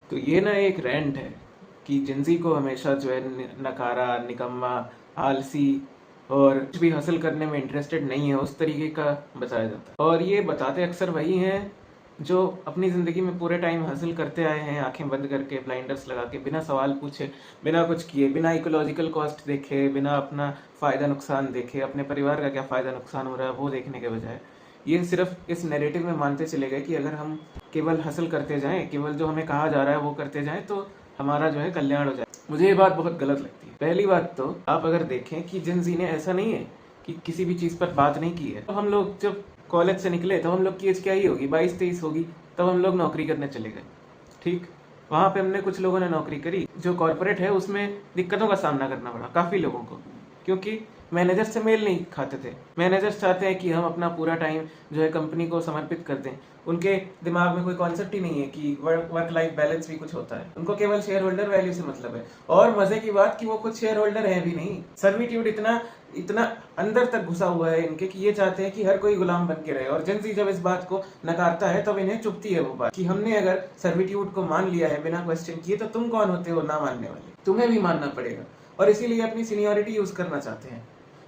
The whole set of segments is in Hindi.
तो ये ना एक रेंट है कि जेंजी को हमेशा जो है नकारा, निकम्मा, आलसी और कुछ भी हासिल करने में इंटरेस्टेड नहीं है, उस तरीके का बताया जाता है। और ये बताते अक्सर वही हैं जो अपनी ज़िंदगी में पूरे टाइम हासिल करते आए हैं, आंखें बंद करके, ब्लाइंडर्स लगा के, बिना सवाल पूछे, बिना कुछ किए, बिना इकोलॉजिकल कॉस्ट देखे, बिना अपना फ़ायदा नुकसान देखे, अपने परिवार का क्या फ़ायदा नुकसान हो रहा है वो देखने के बजाय ये सिर्फ इस नैरेटिव में मानते चले गए कि अगर हम केवल हासिल करते जाएं, केवल जो हमें कहा जा रहा है वो करते जाएं तो हमारा जो है कल्याण हो जाए। मुझे ये बात बहुत गलत लगती है। पहली बात तो आप अगर देखें कि जेन जी ने ऐसा नहीं है कि किसी भी चीज़ पर बात नहीं की है। तो हम लोग जब कॉलेज से निकले तो हम लोग की एज क्या ही होगी, 22-23 होगी, तब हम लोग नौकरी करने चले गए। ठीक, वहाँ पे हमने कुछ लोगों ने नौकरी करी, जो कॉर्पोरेट है उसमें दिक्कतों का सामना करना पड़ा काफ़ी लोगों को, क्योंकि मैनेजर से मेल नहीं खाते थे। मैनेजर्स चाहते हैं कि हम अपना पूरा टाइम जो है कंपनी को समर्पित कर दें। उनके दिमाग में कोई कॉन्सेप्ट ही नहीं है कि वर्क लाइफ बैलेंस भी कुछ होता है। उनको केवल शेयर होल्डर वैल्यू से मतलब है। और मजे की बात कि वो खुद शेयर होल्डर है भी नहीं। सर्विट्यूड इतना इतना अंदर तक घुसा हुआ है इनके कि ये चाहते हैं कि हर कोई गुलाम बन के रहे। और जेन ज़ी जब इस बात को नकारता है तब इन्हें चुभती है वो बात कि हमने अगर सर्विट्यूड को मान लिया है बिना क्वेश्चन किए, तो तुम कौन होते हो ना मानने वाले? तुम्हें भी मानना पड़ेगा। और इसीलिए अपनी सीनियरिटी यूज करना चाहते हैं।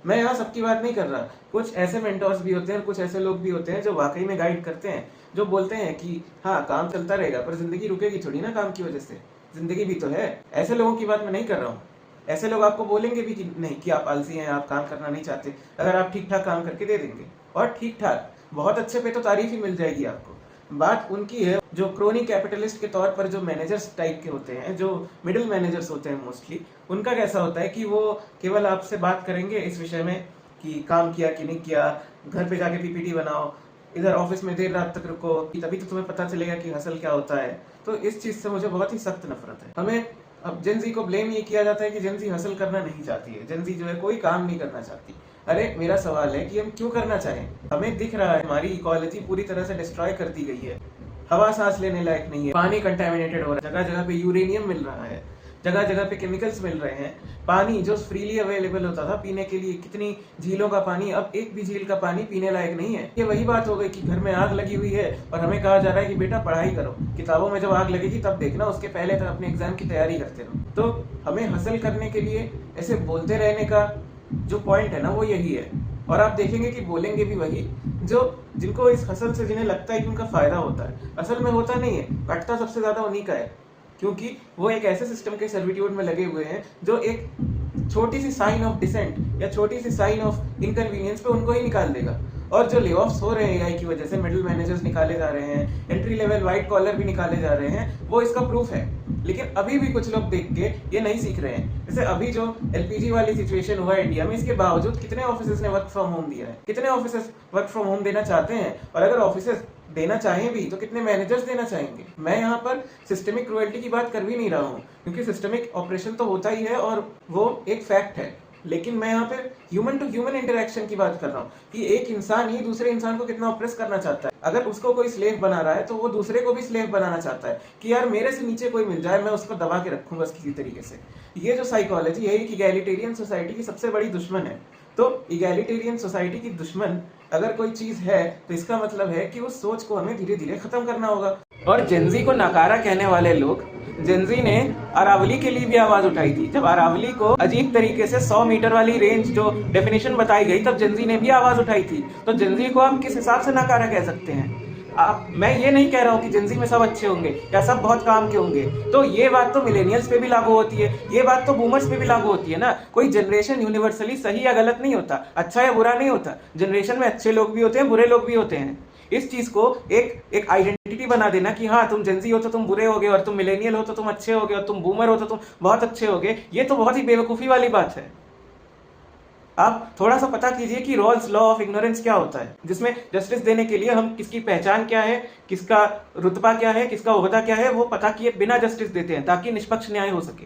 मैं यहाँ सबकी बात नहीं कर रहा। कुछ ऐसे मेंटर्स भी होते हैं, कुछ ऐसे लोग भी होते हैं जो वाकई में गाइड करते हैं, जो बोलते हैं कि हाँ काम चलता रहेगा पर जिंदगी रुकेगी थोड़ी ना काम की वजह से, जिंदगी भी तो है। ऐसे लोगों की बात मैं नहीं कर रहा हूँ। ऐसे लोग आपको बोलेंगे भी कि नहीं, कि आप आलसी हैं, आप काम करना नहीं चाहते, अगर आप ठीक ठाक काम करके दे देंगे। और ठीक ठाक बहुत अच्छे पे तो तारीफ ही मिल जाएगी आपको। बात उनकी है जो क्रोनी कैपिटलिस्ट के तौर पर जो मैनेजर्स टाइप के होते हैं, जो मिडिल मैनेजर्स होते हैं मोस्टली, उनका कैसा होता है कि वो केवल आपसे बात करेंगे इस विषय में कि काम किया कि नहीं किया, घर पे जाके पीपीटी बनाओ, इधर ऑफिस में देर रात तक रुको, तभी तो तुम्हें पता चलेगा कि हसल क्या होता है। तो इस चीज से मुझे बहुत ही सख्त नफरत है। हमें अब जेन जी को ब्लेम ये किया जाता है कि जेन जी हासिल करना नहीं चाहती है, जेन जी जो है कोई काम नहीं करना चाहती। अरे मेरा सवाल है कि हम क्यों करना चाहें? हमें दिख रहा है हमारी इकोलॉजी पूरी तरह से डिस्ट्रॉय कर दी गई है। हवा सांस लेने लायक नहीं है, पानी कंटेमिनेटेड हो रहा है, जगह जगह पे यूरेनियम मिल रहा है, जगह जगह पे केमिकल्स मिल रहे हैं। पानी जो फ्रीली अवेलेबल होता था पीने के लिए, कितनी झीलों का पानी, अब एक भी झील का पानी पीने लायक नहीं है। ये वही बात हो गई कि घर में आग लगी हुई है और हमें कहा जा रहा है कि बेटा पढ़ाई करो, किताबों में जब आग लगेगी तब देखना, उसके पहले तक अपने एग्जाम की तैयारी करते रहो। तो हमें हासिल करने के लिए ऐसे बोलते रहने का जो पॉइंट है ना वो यही है। और आप देखेंगे कि बोलेंगे भी वही जो जिनको इस हसल से जिन्हें लगता है कि उनका फायदा होता है। असल में होता नहीं है, कटता सबसे ज्यादा उन्हीं का है, क्योंकि वो एक ऐसे सिस्टम के सर्विट्यूड में लगे हुए हैं जो एक छोटी सी साइन ऑफ डिसेंट या छोटी सी साइन ऑफ इनकन्वीनियंस पे उनको ही निकाल देगा। और जो ले ऑफ्स हो रहे हैं एआई की वजह से, मिडिल मैनेजर्स निकाले जा रहे हैं, एंट्री लेवल वाइट कॉलर भी निकाले जा रहे हैं, वो इसका प्रूफ है। लेकिन अभी भी कुछ लोग देख के ये नहीं सीख रहे हैं। जैसे अभी जो एलपीजी वाली सिचुएशन हुआ है इंडिया में, इसके बावजूद कितने ऑफिसेज ने वर्क फ्रॉम होम दिया है, कितने ऑफिसेज वर्क फ्रॉम होम देना चाहते हैं, और अगर ऑफिसेज देना चाहें भी तो कितने मैनेजर्स देना चाहेंगे? मैं यहाँ पर सिस्टमिक क्रुएल्टी की बात कर भी नहीं रहा हूँ, क्योंकि सिस्टमिक ऑपरेशन तो होता ही है और वो एक फैक्ट है। लेकिन मैं यहाँ पे ह्यूमन टू ह्यूमन इंटरेक्शन की बात कर रहा हूँ कि एक इंसान ही दूसरे इंसान को कितना ऑप्रेस करना चाहता है। अगर उसको कोई स्लेव बना रहा है तो वो दूसरे को भी स्लेव बनाना चाहता है कि यार मेरे से नीचे कोई मिल जाए, मैं उसको दबा के रखूंगा किसी तरीके से। ये जो साइकोलॉजी है, एक इगैलिटेरियन सोसाइटी की सबसे बड़ी दुश्मन है। तो इगैलिटेरियन सोसाइटी की दुश्मन अगर कोई चीज है तो इसका मतलब है कि उस सोच को हमें धीरे धीरे खत्म करना होगा। और जेन जी को नकारा कहने वाले लोग, जेन जी ने अरावली के लिए भी आवाज उठाई थी। जब अरावली को अजीब तरीके से 100 मीटर वाली रेंज जो डेफिनेशन बताई गई, तब जेन जी ने भी आवाज उठाई थी। तो जेन जी को आप किस हिसाब से नकारा कह सकते हैं? मैं ये नहीं कह रहा हूँ कि जेन जी में सब अच्छे होंगे या सब बहुत काम के होंगे। तो ये बात तो मिलेनियल्स पे भी लागू होती है, ये बात तो बूमर्स पे भी लागू होती है ना। कोई जनरेशन यूनिवर्सली सही या गलत नहीं होता, अच्छा या बुरा नहीं होता। जनरेशन में अच्छे लोग भी होते हैं, बुरे लोग भी होते हैं। इस चीज को एक आइडेंटिटी बना देना कि हाँ तुम जेन जी हो तो तुम बुरे होगे, और तुम मिलेनियल हो तो तुम अच्छे होगे, और तुम बूमर हो तो तुम बहुत अच्छे होगे, ये तो बहुत ही बेवकूफी वाली बात है। आप थोड़ा सा पता कीजिए कि रॉल्स लॉ ऑफ इग्नोरेंस क्या होता है, जिसमें जस्टिस देने के लिए हम किसकी पहचान क्या है, किसका रुतबा क्या है, किसका ओहदा क्या है, वो पता किए बिना जस्टिस देते हैं ताकि निष्पक्ष न्याय हो सके।